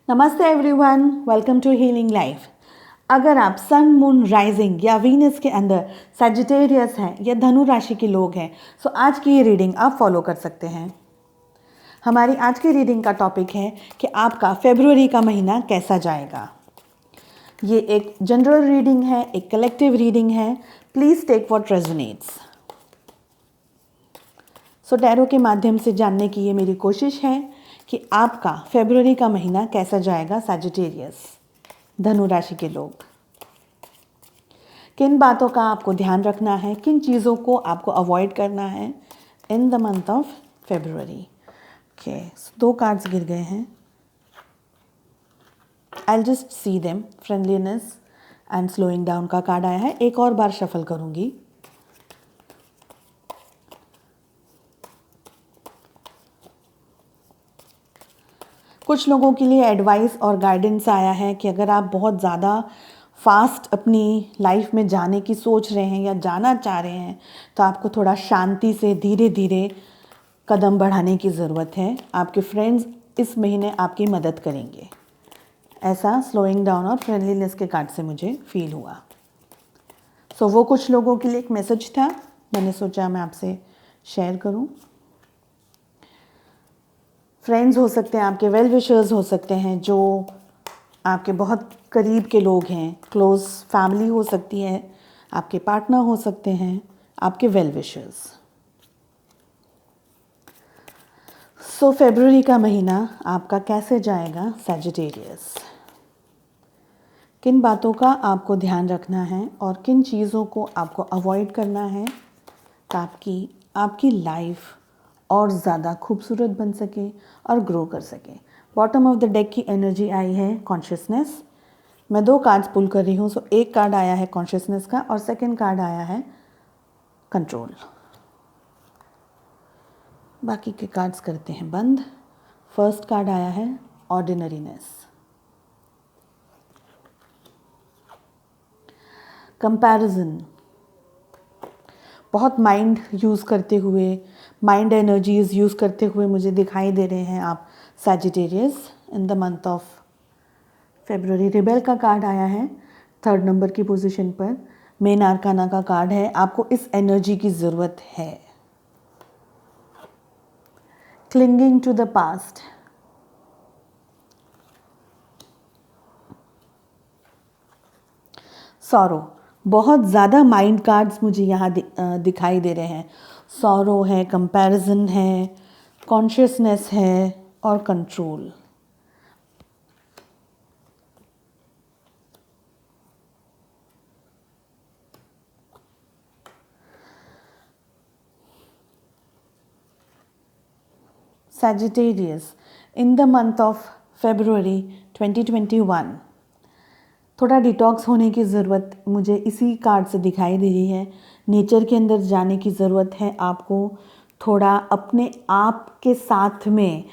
नमस्ते everyone, welcome to healing life. अगर आप सन मून राइजिंग या वीनस के अंदर सजिटेरियस हैं या धनु राशि के लोग हैं तो आज की ये रीडिंग आप फॉलो कर सकते हैं। हमारी आज की रीडिंग का टॉपिक है कि आपका फरवरी का महीना कैसा जाएगा। ये एक जनरल रीडिंग है, एक कलेक्टिव रीडिंग है। Please take what resonates. So tarot के माध्यम से जानने की ये मेरी कोशिश है कि आपका फरवरी का महीना कैसा जाएगा। सजिटेरियस धनु राशि के लोग, किन बातों का आपको ध्यान रखना है, किन चीज़ों को आपको अवॉइड करना है in the month of February. Okay, 2 cards गिर गए हैं। I just see them. Friendliness and slowing down का कार्ड आया है। एक और बार शफल करूंगी। कुछ लोगों के लिए एडवाइस और गाइडेंस आया है कि अगर आप बहुत ज़्यादा फास्ट अपनी लाइफ में जाने की सोच रहे हैं या जाना चाह रहे हैं तो आपको थोड़ा शांति से धीरे धीरे कदम बढ़ाने की ज़रूरत है। आपके फ्रेंड्स इस महीने आपकी मदद करेंगे, ऐसा स्लोइंग डाउन और फ्रेंडलीनेस के कार्ड से मुझे फील हुआ। सो वो कुछ लोगों के लिए एक मैसेज था, मैंने सोचा मैं आपसे शेयर करूं। फ्रेंड्स हो सकते हैं, आपके वेल विशर्स हो सकते हैं, जो आपके बहुत करीब के लोग हैं। क्लोज फैमिली हो सकती है, आपके पार्टनर हो सकते हैं, आपके वेल विशर्स। सो फरवरी का महीना आपका कैसे जाएगा सजिटेरियस? किन बातों का आपको ध्यान रखना है और किन चीज़ों को आपको अवॉइड करना है ताकि आपकी लाइफ और ज़्यादा खूबसूरत बन सके और ग्रो कर सके। बॉटम ऑफ द डेक की एनर्जी आई है कॉन्शियसनेस। मैं 2 कार्ड्स पुल कर रही हूँ। सो एक कार्ड आया है कॉन्शियसनेस का और सेकंड कार्ड आया है कंट्रोल। बाकी के कार्ड्स करते हैं बंद। फर्स्ट कार्ड आया है ऑर्डिनरीनेस। कंपैरिजन, बहुत माइंड यूज़ करते हुए, माइंड एनर्जीज यूज़ करते हुए मुझे दिखाई दे रहे हैं आप Sagittarius in the month of February. Rebel का कार्ड आया है 3rd नंबर की पोजीशन पर। मेन आर्काना का कार्ड है। आपको इस एनर्जी की ज़रूरत है। Clinging to the past, sorrow. बहुत ज़्यादा माइंड कार्ड्स मुझे यहाँ दिखाई दे रहे हैं। सॉरो है, कंपैरिजन है, कॉन्शियसनेस है और control. Sagittarius in the month of February 2021 थोड़ा डिटॉक्स होने की ज़रूरत मुझे इसी कार्ड से दिखाई दे रही है। नेचर के अंदर जाने की ज़रूरत है आपको। थोड़ा अपने आप के साथ में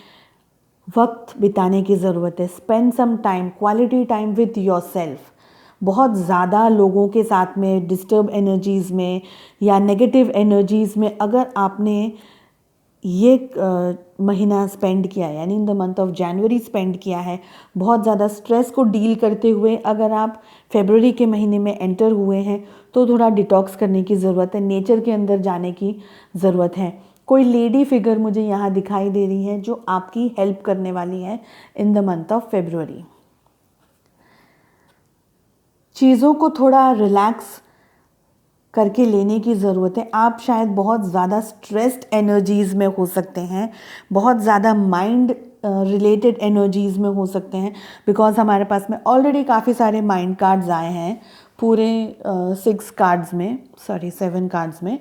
वक्त बिताने की ज़रूरत है। Spend some time, quality time with your self. बहुत ज़्यादा लोगों के साथ में, डिस्टर्ब एनर्जीज़ में या नेगेटिव एनर्जीज़ में अगर आपने ये महीना स्पेंड किया, यानी in the month of January spend किया है, बहुत ज़्यादा स्ट्रेस को डील करते हुए अगर आप फरवरी के महीने में एंटर हुए हैं तो थोड़ा डिटॉक्स करने की ज़रूरत है। नेचर के अंदर जाने की ज़रूरत है। कोई लेडी फिगर मुझे यहाँ दिखाई दे रही है जो आपकी हेल्प करने वाली है in the month of February. चीज़ों को थोड़ा रिलैक्स करके लेने की ज़रूरत है। आप शायद बहुत ज़्यादा स्ट्रेस्ड एनर्जीज़ में हो सकते हैं, बहुत ज़्यादा माइंड रिलेटेड एनर्जीज़ में हो सकते हैं, बिकॉज हमारे पास में ऑलरेडी काफ़ी सारे माइंड कार्ड्स आए हैं पूरे 6 कार्ड्स में, सॉरी 7 कार्ड्स में।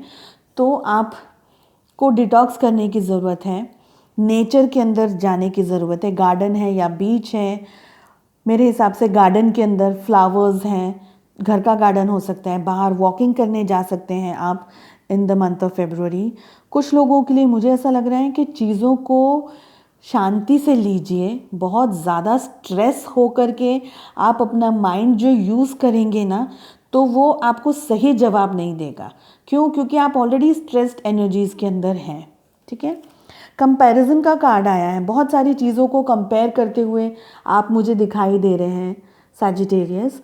तो आपको डिटॉक्स करने की ज़रूरत है। नेचर के अंदर जाने की ज़रूरत है। गार्डन है या बीच है, मेरे हिसाब से गार्डन के अंदर फ्लावर्स हैं, घर का गार्डन हो सकता है, बाहर वॉकिंग करने जा सकते हैं आप in the month of February. कुछ लोगों के लिए मुझे ऐसा लग रहा है कि चीज़ों को शांति से लीजिए। बहुत ज़्यादा स्ट्रेस हो करके आप अपना माइंड जो यूज़ करेंगे ना तो वो आपको सही जवाब नहीं देगा। क्यों? क्योंकि आप ऑलरेडी स्ट्रेस्ड एनर्जीज़ के अंदर हैं। ठीक है, कंपैरिजन का कार्ड आया है, बहुत सारी चीज़ों को कंपेयर करते हुए आप मुझे दिखाई दे रहे हैं सैजिटेरियस।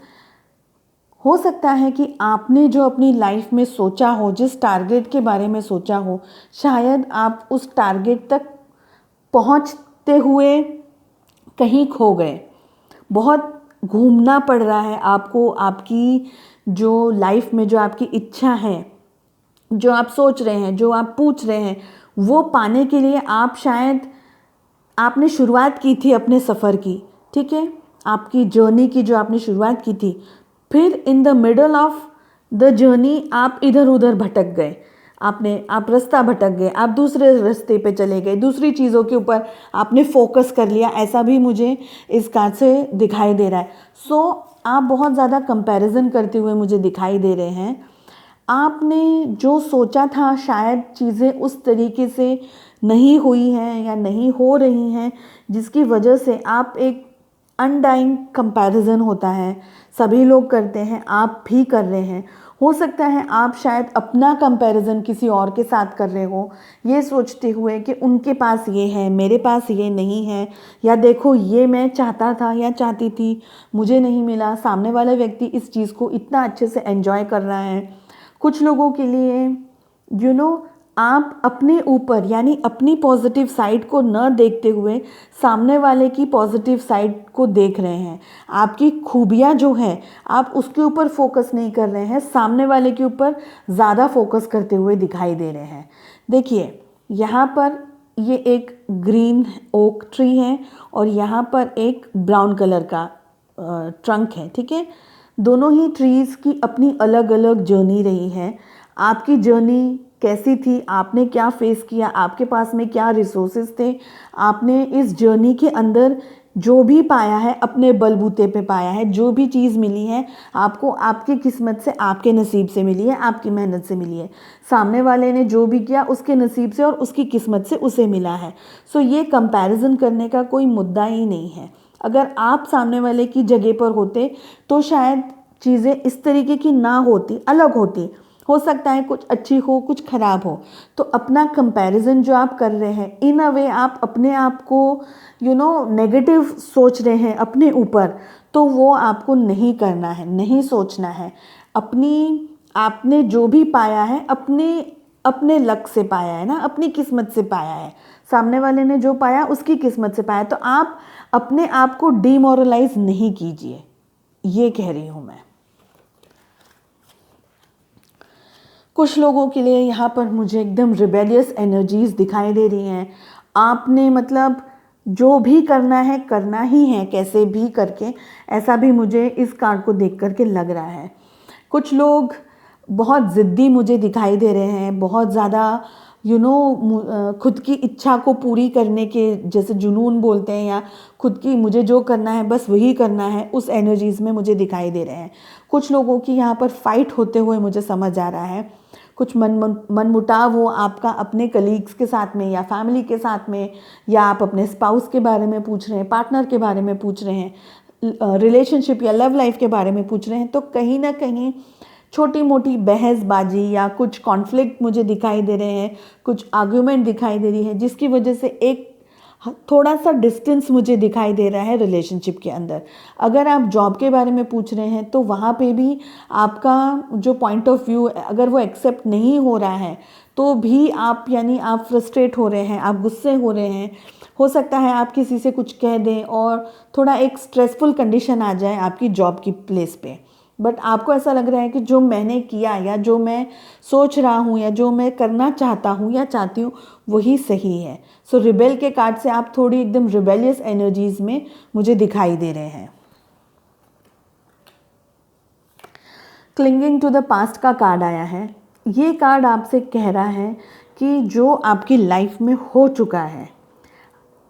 हो सकता है कि आपने जो अपनी लाइफ में सोचा हो, जिस टारगेट के बारे में सोचा हो, शायद आप उस टारगेट तक पहुंचते हुए कहीं खो गए। बहुत घूमना पड़ रहा है आपको, आपकी जो लाइफ में जो आपकी इच्छा है, जो आप सोच रहे हैं, जो आप पूछ रहे हैं, वो पाने के लिए आप शायद आपने शुरुआत की थी अपने सफ़र की, ठीक है, आपकी जर्नी की जो आपने शुरुआत की थी, फिर in the middle of the journey आप इधर उधर भटक गए, आप रास्ता भटक गए, आप दूसरे रास्ते पे चले गए, दूसरी चीज़ों के ऊपर आपने फोकस कर लिया, ऐसा भी मुझे इस कार्ड से दिखाई दे रहा है। सो आप बहुत ज़्यादा कंपैरिजन करते हुए मुझे दिखाई दे रहे हैं। आपने जो सोचा था शायद चीज़ें उस तरीके से नहीं हुई हैं या नहीं हो रही हैं, जिसकी वजह से आप एक अनडाइंग कंपैरिजन होता है, सभी लोग करते हैं, आप भी कर रहे हैं। हो सकता है आप शायद अपना कंपैरिजन किसी और के साथ कर रहे हो, ये सोचते हुए कि उनके पास ये है, मेरे पास ये नहीं है, या देखो ये मैं चाहता था या चाहती थी, मुझे नहीं मिला, सामने वाला व्यक्ति इस चीज़ को इतना अच्छे से एंजॉय कर रहा है। कुछ लोगों के लिए आप अपने ऊपर यानी अपनी पॉजिटिव साइड को न देखते हुए सामने वाले की पॉजिटिव साइड को देख रहे हैं। आपकी खूबियाँ जो हैं आप उसके ऊपर फोकस नहीं कर रहे हैं, सामने वाले के ऊपर ज़्यादा फोकस करते हुए दिखाई दे रहे हैं। देखिए यहाँ पर ये एक ग्रीन ओक ट्री है और यहाँ पर एक ब्राउन कलर का ट्रंक है, ठीक है। दोनों ही ट्रीज़ की अपनी अलग अलग जर्नी रही है। आपकी जर्नी कैसी थी, आपने क्या फेस किया, आपके पास में क्या रिसोर्सेज थे, आपने इस जर्नी के अंदर जो भी पाया है अपने बलबूते पे पाया है, जो भी चीज़ मिली है आपको आपकी किस्मत से, आपके नसीब से मिली है, आपकी मेहनत से मिली है। सामने वाले ने जो भी किया उसके नसीब से और उसकी किस्मत से उसे मिला है। सो ये कंपैरिजन करने का कोई मुद्दा ही नहीं है। अगर आप सामने वाले की जगह पर होते तो शायद चीज़ें इस तरीके की ना होती, अलग होती। हो सकता है कुछ अच्छी हो, कुछ ख़राब हो। तो अपना कंपैरिजन जो आप कर रहे हैं, इन अ वे आप अपने आप को नेगेटिव सोच रहे हैं अपने ऊपर, तो वो आपको नहीं करना है, नहीं सोचना है। आपने जो भी पाया है अपने लक से पाया है ना, अपनी किस्मत से पाया है। सामने वाले ने जो पाया उसकी किस्मत से पाया। तो आप अपने आप को डिमोरलाइज नहीं कीजिए, ये कह रही हूँ मैं। कुछ लोगों के लिए यहाँ पर मुझे एकदम रिबेलियस एनर्जीज दिखाई दे रही हैं। आपने मतलब जो भी करना है करना ही है, कैसे भी करके, ऐसा भी मुझे इस कार्ड को देख करके लग रहा है। कुछ लोग बहुत ज़िद्दी मुझे दिखाई दे रहे हैं, बहुत ज़्यादा खुद की इच्छा को पूरी करने के जैसे जुनून बोलते हैं, या खुद की मुझे जो करना है बस वही करना है, उस एनर्जीज़ में मुझे दिखाई दे रहे हैं। कुछ लोगों की यहाँ पर फाइट होते हुए मुझे समझ आ रहा है। कुछ मनमुटाव हो आपका अपने कलीग्स के साथ में या फैमिली के साथ में, या आप अपने स्पाउस के बारे में पूछ रहे हैं, पार्टनर के बारे में पूछ रहे हैं, रिलेशनशिप या लव लाइफ के बारे में पूछ रहे हैं, तो कहीं ना कहीं छोटी मोटी बहसबाजी या कुछ कॉन्फ्लिक्ट मुझे दिखाई दे रहे हैं, कुछ आर्ग्यूमेंट दिखाई दे रही है, जिसकी वजह से एक थोड़ा सा डिस्टेंस मुझे दिखाई दे रहा है रिलेशनशिप के अंदर। अगर आप जॉब के बारे में पूछ रहे हैं तो वहाँ पे भी आपका जो पॉइंट ऑफ व्यू अगर वो एक्सेप्ट नहीं हो रहा है तो भी आप फ्रस्ट्रेट हो रहे हैं, आप गुस्से हो रहे हैं। हो सकता है आप किसी से कुछ कह दें और थोड़ा एक स्ट्रेसफुल कंडीशन आ जाए आपकी जॉब की प्लेस पे, बट आपको ऐसा लग रहा है कि जो मैंने किया या जो मैं सोच रहा हूँ या जो मैं करना चाहता हूँ या चाहती हूँ वही सही है। सो रिबेल के कार्ड से आप थोड़ी एकदम रिबेलियस एनर्जीज में मुझे दिखाई दे रहे हैं। क्लिंगिंग टू द पास्ट का कार्ड आया है। ये कार्ड आपसे कह रहा है कि जो आपकी लाइफ में हो चुका है,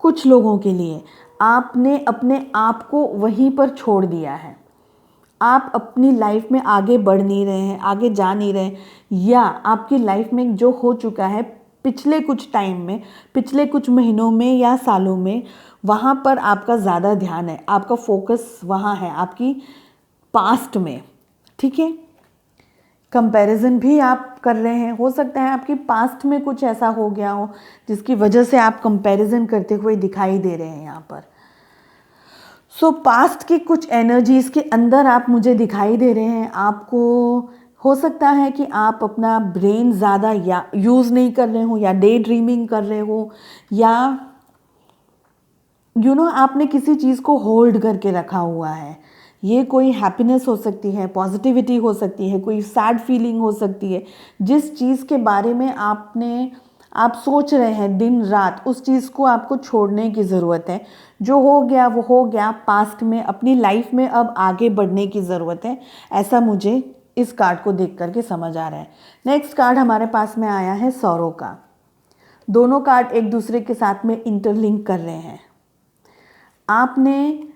कुछ लोगों के लिए आपने अपने आप को वहीं पर छोड़ दिया है, आप अपनी लाइफ में आगे बढ़ नहीं रहे हैं, आगे जा नहीं रहे हैं, या आपकी लाइफ में जो हो चुका है पिछले कुछ टाइम में, पिछले कुछ महीनों में या सालों में, वहाँ पर आपका ज़्यादा ध्यान है, आपका फोकस वहाँ है आपकी पास्ट में, ठीक है। कंपैरिजन भी आप कर रहे हैं, हो सकता है आपकी पास्ट में कुछ ऐसा हो गया हो जिसकी वजह से आप कंपैरिजन करते हुए दिखाई दे रहे हैं यहाँ पर। सो पास्ट की कुछ एनर्जीज के अंदर आप मुझे दिखाई दे रहे हैं। आपको हो सकता है कि आप अपना ब्रेन ज़्यादा या यूज़ नहीं कर रहे हो, या डे ड्रीमिंग कर रहे हो, या आपने किसी चीज़ को होल्ड करके रखा हुआ है। ये कोई हैप्पीनेस हो सकती है, पॉजिटिविटी हो सकती है, कोई सैड फीलिंग हो सकती है। जिस चीज़ के बारे में आप सोच रहे हैं दिन रात, उस चीज़ को आपको छोड़ने की ज़रूरत है। जो हो गया वो हो गया पास्ट में, अपनी लाइफ में अब आगे बढ़ने की ज़रूरत है। ऐसा मुझे इस कार्ड को देख करके समझ आ रहा है। नेक्स्ट कार्ड हमारे पास में आया है सौरो का। दोनों कार्ड एक दूसरे के साथ में इंटरलिंक कर रहे हैं। आपने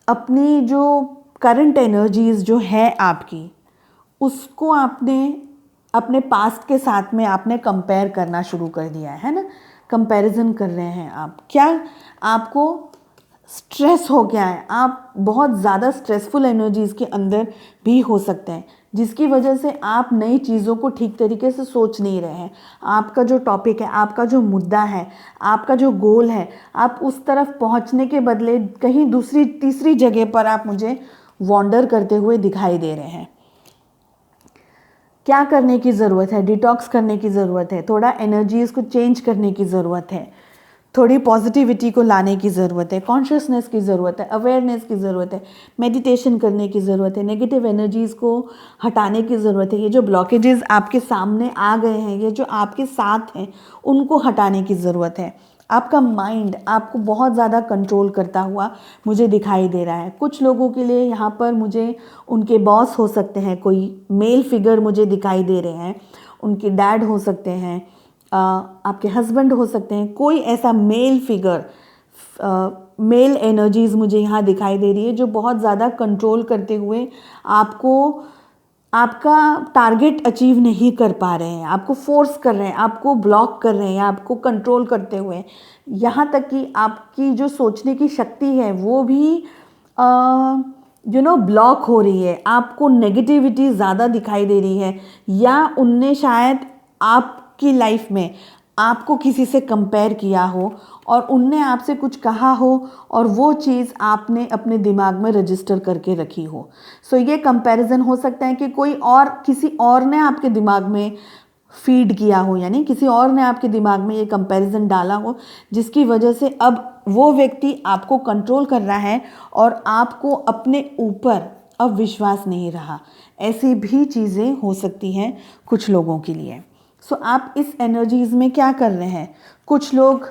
अपनी जो करंट एनर्जीज जो है आपकी, उसको आपने अपने पास्ट के साथ में आपने कंपेयर करना शुरू कर दिया है ना। कंपैरिजन कर रहे हैं आप। क्या आपको स्ट्रेस हो गया है? आप बहुत ज़्यादा स्ट्रेसफुल एनर्जीज़ के अंदर भी हो सकते हैं, जिसकी वजह से आप नई चीज़ों को ठीक तरीके से सोच नहीं रहे हैं। आपका जो टॉपिक है, आपका जो मुद्दा है, आपका जो गोल है, आप उस तरफ पहुंचने के बदले कहीं दूसरी तीसरी जगह पर आप मुझे वॉन्डर करते हुए दिखाई दे रहे हैं। क्या करने की ज़रूरत है? डिटॉक्स करने की ज़रूरत है, थोड़ा एनर्जीज़ को चेंज करने की ज़रूरत है, थोड़ी पॉजिटिविटी को लाने की ज़रूरत है, कॉन्शियसनेस की ज़रूरत है, अवेयरनेस की ज़रूरत है, मेडिटेशन करने की ज़रूरत है, नेगेटिव एनर्जीज़ को हटाने की ज़रूरत है। ये जो ब्लॉकेजेस आपके सामने आ गए हैं, ये जो आपके साथ हैं, उनको हटाने की ज़रूरत है। आपका माइंड आपको बहुत ज़्यादा कंट्रोल करता हुआ मुझे दिखाई दे रहा है। कुछ लोगों के लिए यहाँ पर मुझे उनके बॉस हो सकते हैं, कोई मेल फिगर मुझे दिखाई दे रहे हैं, उनके डैड हो सकते हैं, आपके हस्बैंड हो सकते हैं। कोई ऐसा मेल फिगर, मेल एनर्जीज़ मुझे यहाँ दिखाई दे रही है जो बहुत ज़्यादा कंट्रोल करते हुए आपको आपका टारगेट अचीव नहीं कर पा रहे हैं, आपको फोर्स कर रहे हैं, आपको ब्लॉक कर रहे हैं, आपको कंट्रोल करते हुए। यहाँ तक कि आपकी जो सोचने की शक्ति है वो भी ब्लॉक हो रही है। आपको नेगेटिविटी ज़्यादा दिखाई दे रही है, या उनने शायद आपकी लाइफ में आपको किसी से कंपेयर किया हो और उनने आपसे कुछ कहा हो और वो चीज़ आपने अपने दिमाग में रजिस्टर करके रखी हो। सो ये कंपैरिजन हो सकता है कि कोई और, किसी और ने आपके दिमाग में फीड किया हो, यानी किसी और ने आपके दिमाग में ये कंपैरिजन डाला हो, जिसकी वजह से अब वो व्यक्ति आपको कंट्रोल कर रहा है और आपको अपने ऊपर अब विश्वास नहीं रहा। ऐसी भी चीज़ें हो सकती हैं कुछ लोगों के लिए। सो आप इस एनर्जीज़ में क्या कर रहे हैं? कुछ लोग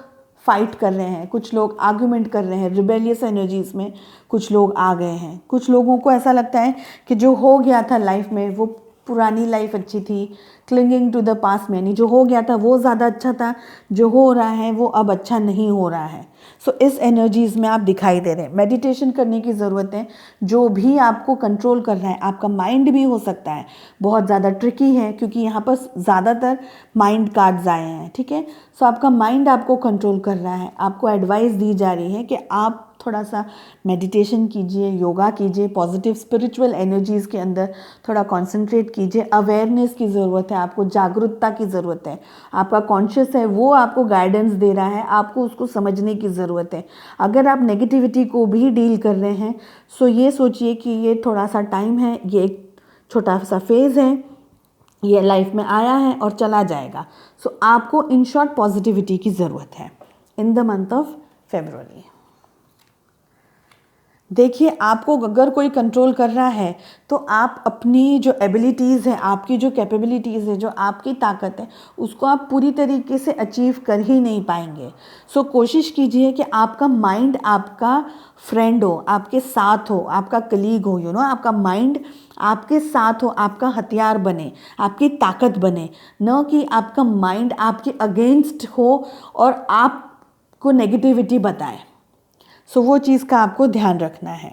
फाइट कर रहे हैं, कुछ लोग आर्गुमेंट कर रहे हैं, रिबेलियस एनर्जीज़ में कुछ लोग आ गए हैं। कुछ लोगों को ऐसा लगता है कि जो हो गया था लाइफ में, वो पुरानी लाइफ अच्छी थी, क्लिंगिंग टू द पास्ट में, यानी जो हो गया था वो ज़्यादा अच्छा था, जो हो रहा है वो अब अच्छा नहीं हो रहा है। सो इस एनर्जीज़ में आप दिखाई दे रहे हैं। मेडिटेशन करने की ज़रूरत है। जो भी आपको कंट्रोल कर रहा है, आपका माइंड भी हो सकता है बहुत ज़्यादा ट्रिकी है, क्योंकि यहाँ पर ज़्यादातर माइंड कार्ड्स आए हैं, ठीक है। सो आपका माइंड आपको कंट्रोल कर रहा है। आपको एडवाइस दी जा रही है कि आप थोड़ा सा मेडिटेशन कीजिए, योगा कीजिए, पॉजिटिव स्पिरिचुअल एनर्जीज़ के अंदर थोड़ा कंसंट्रेट कीजिए। अवेयरनेस की ज़रूरत है, आपको जागरूकता की ज़रूरत है। आपका कॉन्शियस है वो आपको गाइडेंस दे रहा है, आपको उसको समझने की ज़रूरत है। अगर आप नेगेटिविटी को भी डील कर रहे हैं, सो ये सोचिए कि ये थोड़ा सा टाइम है, ये एक छोटा सा फेज़ है, ये लाइफ में आया है और चला जाएगा। सो आपको इन शॉर्ट पॉजिटिविटी की ज़रूरत है in the month of February. देखिए, आपको अगर कोई कंट्रोल कर रहा है तो आप अपनी जो एबिलिटीज़ है, आपकी जो कैपेबिलिटीज़ है, जो आपकी ताकत है, उसको आप पूरी तरीके से अचीव कर ही नहीं पाएंगे। सो कोशिश कीजिए कि आपका माइंड आपका फ्रेंड हो, आपके साथ हो, आपका कलीग हो, आपका माइंड आपके साथ हो, आपका हथियार बने, आपकी ताकत बने, न कि आपका माइंड आपके अगेंस्ट हो और आपको नेगेटिविटी बताए। सो वो चीज़ का आपको ध्यान रखना है।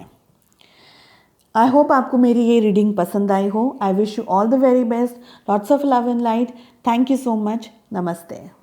आई होप आपको मेरी ये रीडिंग पसंद आई हो। I wish you all the very best, lots of love and light. Thank you so much. नमस्ते।